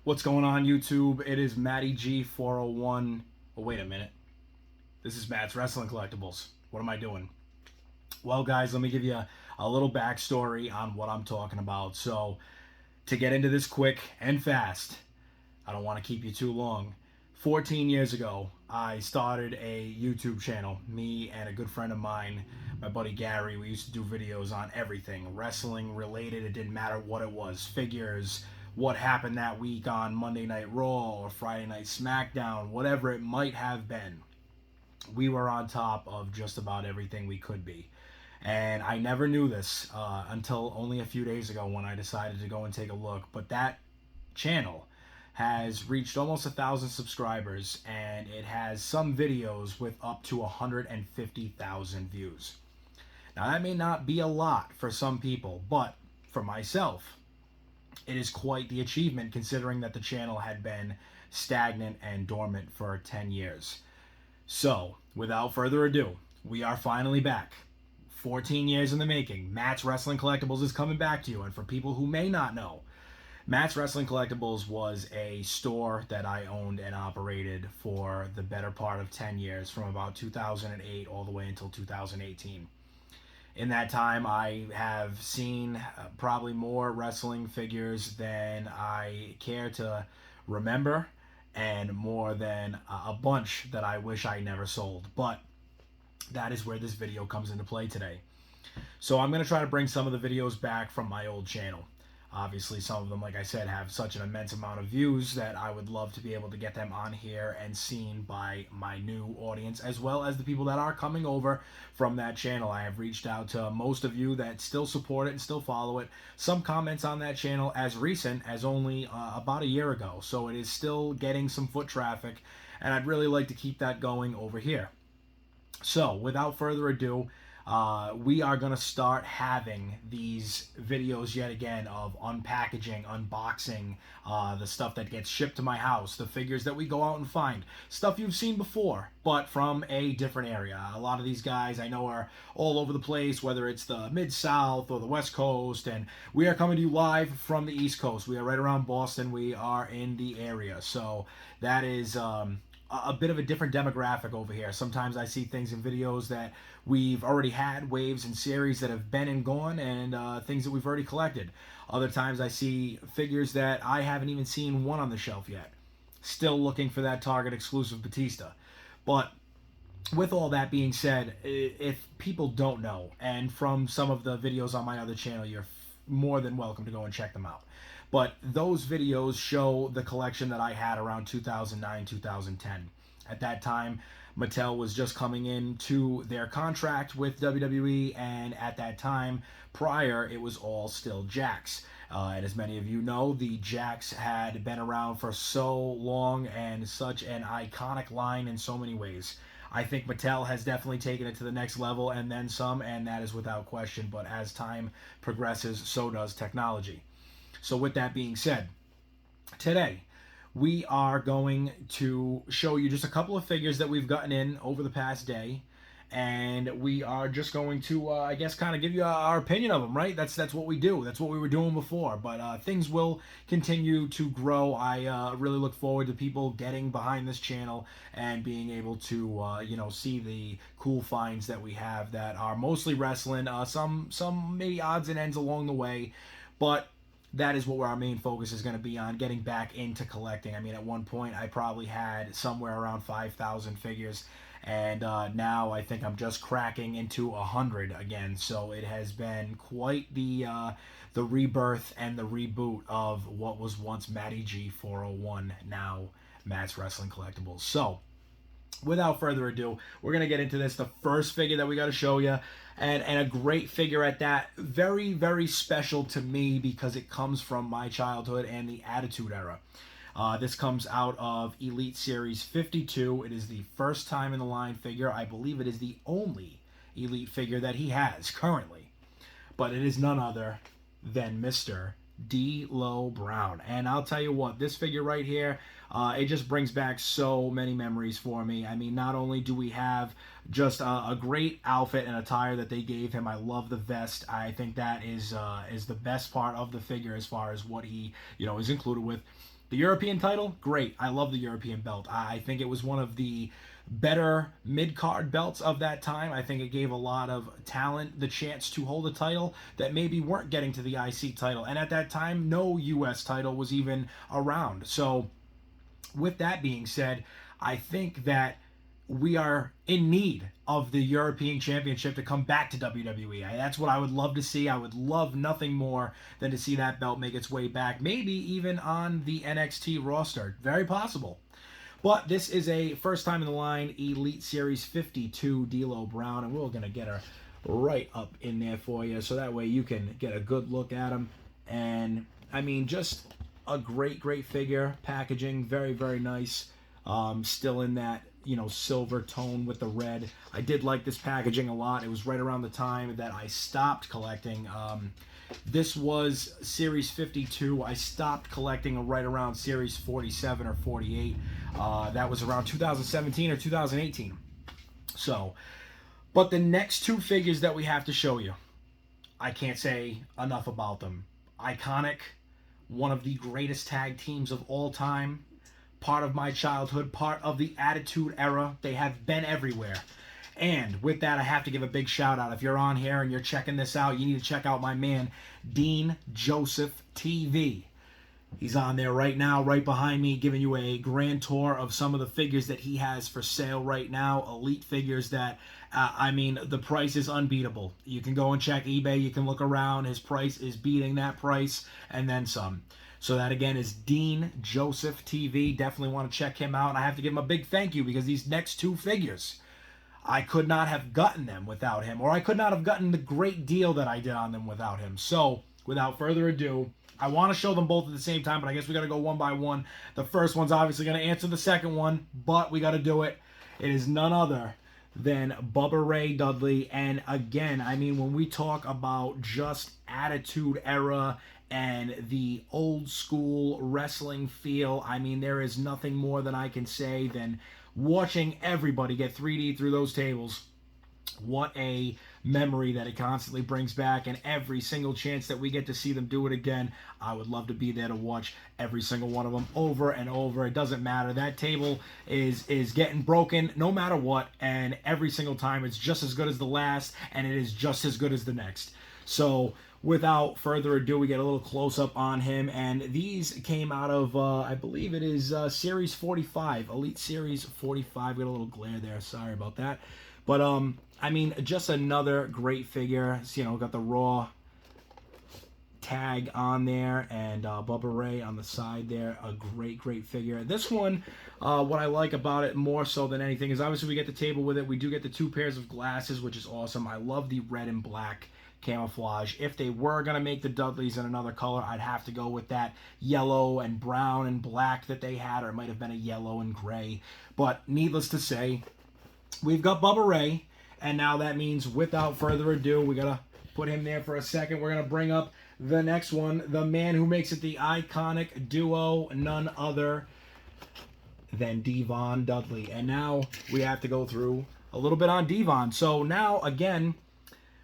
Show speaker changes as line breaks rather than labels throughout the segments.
What's going on, YouTube? It is MATTIEG401. Oh, wait a minute. This is Matt's Wrestling Collectibles. What am I doing? Well, guys, let me give you a little backstory on what I'm talking about. So, to get into this quick and fast, I don't want to keep you too long. 14 years ago, I started a YouTube channel. Me and a good friend of mine, my buddy Gary, we used to do videos on everything wrestling related. It didn't matter what it was, figures, what happened that week on Monday Night Raw or Friday Night SmackDown, whatever it might have been. We were on top of just about everything we could be. And I never knew this until only a few days ago when I decided to go and take a look. But that channel has reached almost 1,000 subscribers, and it has some videos with up to 150,000 views. Now, that may not be a lot for some people, but for myself, it is quite the achievement considering that the channel had been stagnant and dormant for 10 years. So, without further ado, we are finally back. 14 years in the making. Matt's Wrestling Collectibles is coming back to you. And for people who may not know, Matt's Wrestling Collectibles was a store that I owned and operated for the better part of 10 years, from about 2008 all the way until 2018. In that time, I have seen probably more wrestling figures than I care to remember, and more than a bunch that I wish I never sold. But that is where this video comes into play today. So I'm going to try to bring some of the videos back from my old channel. Obviously, some of them, like I said, have such an immense amount of views that I would love to be able to get them on here and seen by my new audience, as well as the people that are coming over from that channel. I have reached out to most of you that still support it and still follow it. Some comments on that channel as recent as only about a year ago, so it is still getting some foot traffic, and I'd really like to keep that going over here. So, without further ado, we are going to start having these videos yet again of unpackaging, unboxing, the stuff that gets shipped to my house, the figures that we go out and find, stuff you've seen before, but from a different area. A lot of these guys I know are all over the place, whether it's the Mid-South or the West Coast, and we are coming to you live from the East Coast. We are right around Boston. We are in the area, so that is a bit of a different demographic over here. Sometimes I see things in videos that we've already had, waves and series that have been and gone, and things that we've already collected. Other times I see figures that I haven't even seen one on the shelf yet. Still looking for that Target exclusive Batista. But with all that being said, if people don't know, and from some of the videos on my other channel, you're more than welcome to go and check them out. But those videos show the collection that I had around 2009, 2010. At that time, Mattel was just coming into their contract with WWE, and at that time, prior, it was all still Jakks. And as many of you know, the Jakks had been around for so long and such an iconic line in so many ways. I think Mattel has definitely taken it to the next level and then some, and that is without question. But as time progresses, so does technology. So with that being said, today we are going to show you just a couple of figures that we've gotten in over the past day, and we are just going to, I guess, kind of give you our opinion of them, right? That's what we do. That's what we were doing before, but things will continue to grow. I really look forward to people getting behind this channel and being able to, see the cool finds that we have that are mostly wrestling, some maybe odds and ends along the way, but that is what our main focus is going to be on, getting back into collecting. I mean, at one point, I probably had somewhere around 5,000 figures, and now I think I'm just cracking into 100 again. So it has been quite the rebirth and the reboot of what was once MATTIEG401, now Matt's Wrestling Collectibles. So, without further ado, we're going to get into this. The first figure that we got to show you, and a great figure at that. Very, very special to me because it comes from my childhood and the Attitude Era. This comes out of Elite Series 52. It is the first time in the line figure. I believe it is the only Elite figure that he has currently. But it is none other than Mr. D'Lo Brown. And I'll tell you what, this figure right here, it just brings back so many memories for me. I mean, not only do we have just a great outfit and attire that they gave him. I love the vest. I think that is the best part of the figure as far as what he is included with. The European title, great. I love the European belt. I think it was one of the better mid-card belts of that time. I think it gave a lot of talent the chance to hold a title that maybe weren't getting to the IC title. And at that time, no US title was even around. So with that being said, I think that we are in need of the European Championship to come back to WWE. That's what I would love to see. I would love nothing more than to see that belt make its way back, maybe even on the NXT roster. Very possible. But this is a first time in the line Elite Series 52 D'Lo Brown, and we're going to get her right up in there for you so that way you can get a good look at him. And I mean, just a great figure. Packaging, very, very nice. Still in that, you know, silver tone with the red. I did like this packaging a lot. It was right around the time that I stopped collecting. This was Series 52. I stopped collecting right around Series 47 or 48. That was around 2017 or 2018. So, but the next two figures that we have to show you, I can't say enough about them. Iconic, one of the greatest tag teams of all time. Part of my childhood, part of the Attitude Era. They have been everywhere. And with that, I have to give a big shout out. If you're on here and you're checking this out, you need to check out my man, Dean Joseph TV. He's on there right now, right behind me, giving you a grand tour of some of the figures that he has for sale right now. Elite figures that, I mean, the price is unbeatable. You can go and check eBay. You can look around. His price is beating that price and then some. So that, again, is Dean Joseph TV. Definitely want to check him out. And I have to give him a big thank you because these next two figures, I could not have gotten them without him. Or I could not have gotten the great deal that I did on them without him. So, without further ado, I want to show them both at the same time, but I guess we got to go one by one. The first one's obviously going to answer the second one, but we got to do it. It is none other than Bubba Ray Dudley. And again, I mean, when we talk about just Attitude Era and the old school wrestling feel, I mean, there is nothing more than I can say than watching everybody get 3D through those tables. What a memory that it constantly brings back, and every single chance that we get to see them do it again, I would love to be there to watch every single one of them over and over. It doesn't matter. That table is getting broken no matter what, and every single time it's just as good as the last, and it is just as good as the next. So without further ado, we get a little close-up on him, and these came out of, I believe it is Series 45, Elite Series 45. Got a little glare there, sorry about that. But, I mean, just another great figure. You know, got the Raw tag on there, and Bubba Ray on the side there. A great figure. This one, what I like about it more so than anything is obviously we get the table with it. We do get the two pairs of glasses, which is awesome. I love the red and black camouflage. If they were going to make the Dudleys in another color, I'd have to go with that yellow and brown and black that they had, or it might have been a yellow and gray. But needless to say, we've got Bubba Ray, and now that means without further ado, we got to put him there for a second. We're going to bring up the next one, the man who makes it the iconic duo, none other than Devon Dudley. And now we have to go through a little bit on Devon. So now, again,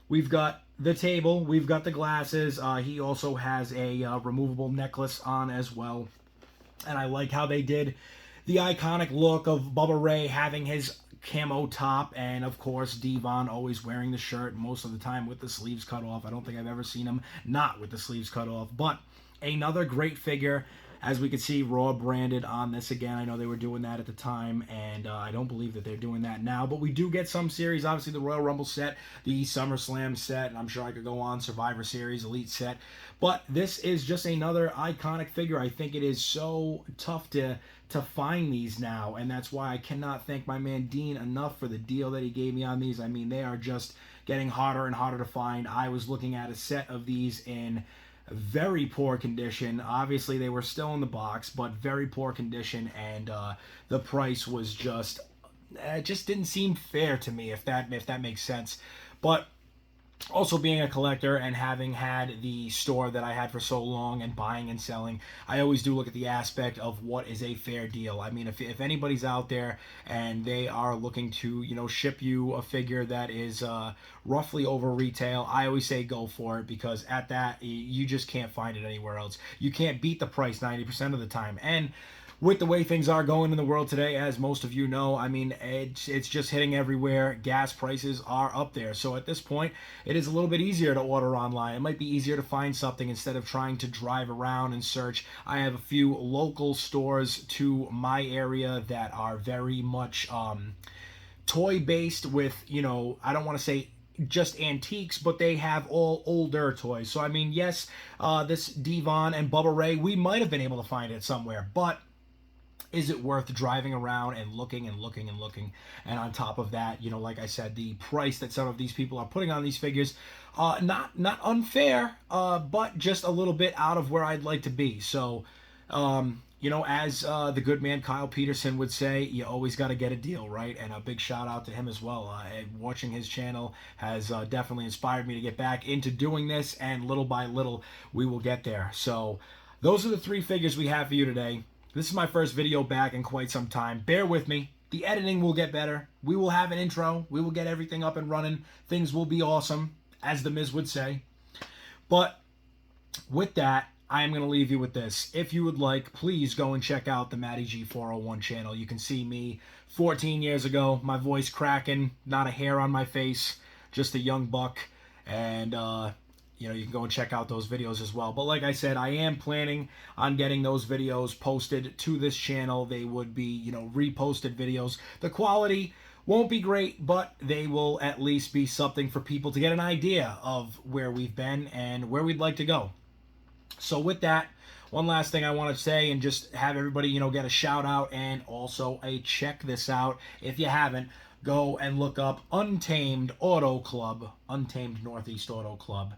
we've got the table, we've got the glasses. He also has a removable necklace on as well. And I like how they did the iconic look of Bubba Ray having his camo top, and of course Devon always wearing the shirt most of the time with the sleeves cut off. I don't think I've ever seen him not with the sleeves cut off. But another great figure. As we can see, Raw branded on this again. I know they were doing that at the time, and I don't believe that they're doing that now. But we do get some series. Obviously, the Royal Rumble set, the SummerSlam set, and I'm sure I could go on, Survivor Series, Elite set. But this is just another iconic figure. I think it is so tough to find these now, and that's why I cannot thank my man Dean enough for the deal that he gave me on these. I mean, they are just getting harder and harder to find. I was looking at a set of these in very poor condition. Obviously, they were still in the box, but very poor condition, and the price was just, it just didn't seem fair to me, if that makes sense. But Also, being a collector and having had the store that I had for so long and buying and selling, I always do look at the aspect of what is a fair deal. I mean, if anybody's out there and they are looking to, ship you a figure that is roughly over retail, I always say go for it, because at that, you just can't find it anywhere else. You can't beat the price 90% of the time. And with the way things are going in the world today, as most of you know, I mean, it's just hitting everywhere. Gas prices are up there. So at this point, it is a little bit easier to order online. It might be easier to find something instead of trying to drive around and search. I have a few local stores to my area that are very much toy based with, I don't want to say just antiques, but they have all older toys. So, I mean, yes, this Devon and Bubba Ray, we might have been able to find it somewhere, but is it worth driving around and looking and looking and looking? And on top of that, like I said, the price that some of these people are putting on these figures, not unfair, but just a little bit out of where I'd like to be. So, as the good man Kyle Peterson would say, you always got to get a deal, right? And a big shout out to him as well. Watching his channel has definitely inspired me to get back into doing this, and little by little, we will get there. So, those are the 3 figures we have for you today. This is my first video back in quite some time. Bear with me. The editing will get better. We will have an intro. We will get everything up and running. Things will be awesome, as the Miz would say. But with that, I am going to leave you with this. If you would like, please go and check out the MATTIEG401 channel. You can see me 14 years ago, my voice cracking, not a hair on my face, just a young buck. And, you can go and check out those videos as well. But like I said, I am planning on getting those videos posted to this channel. They would be, reposted videos. The quality won't be great, but they will at least be something for people to get an idea of where we've been and where we'd like to go. So with that, one last thing I want to say, and just have everybody, get a shout out and also a check this out. If you haven't, go and look up Untamed Auto Club, Untamed Northeast Auto Club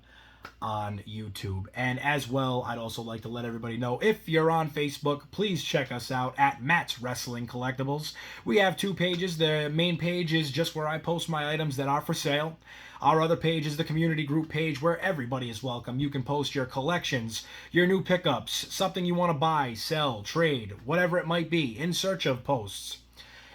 on YouTube. And as well, I'd also like to let everybody know, if you're on Facebook, please check us out at Matt's Wrestling Collectibles. We have 2 pages. The main page is just where I post my items that are for sale. Our other page is the community group page, where everybody is welcome. You can post your collections, your new pickups, something you want to buy, sell, trade, whatever it might be, in search of posts.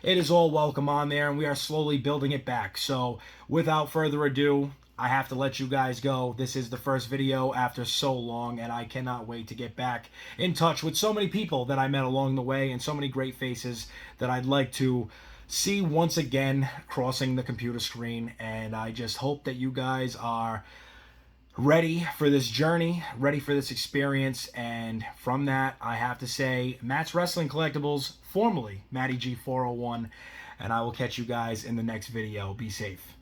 It is all welcome on there, and we are slowly building it back. So without further ado, I have to let you guys go. This is the first video after so long, and I cannot wait to get back in touch with so many people that I met along the way, and so many great faces that I'd like to see once again crossing the computer screen. And I just hope that you guys are ready for this journey, ready for this experience. And from that, I have to say, Matt's Wrestling Collectibles, formerly MATTIEG401, and I will catch you guys in the next video. Be safe.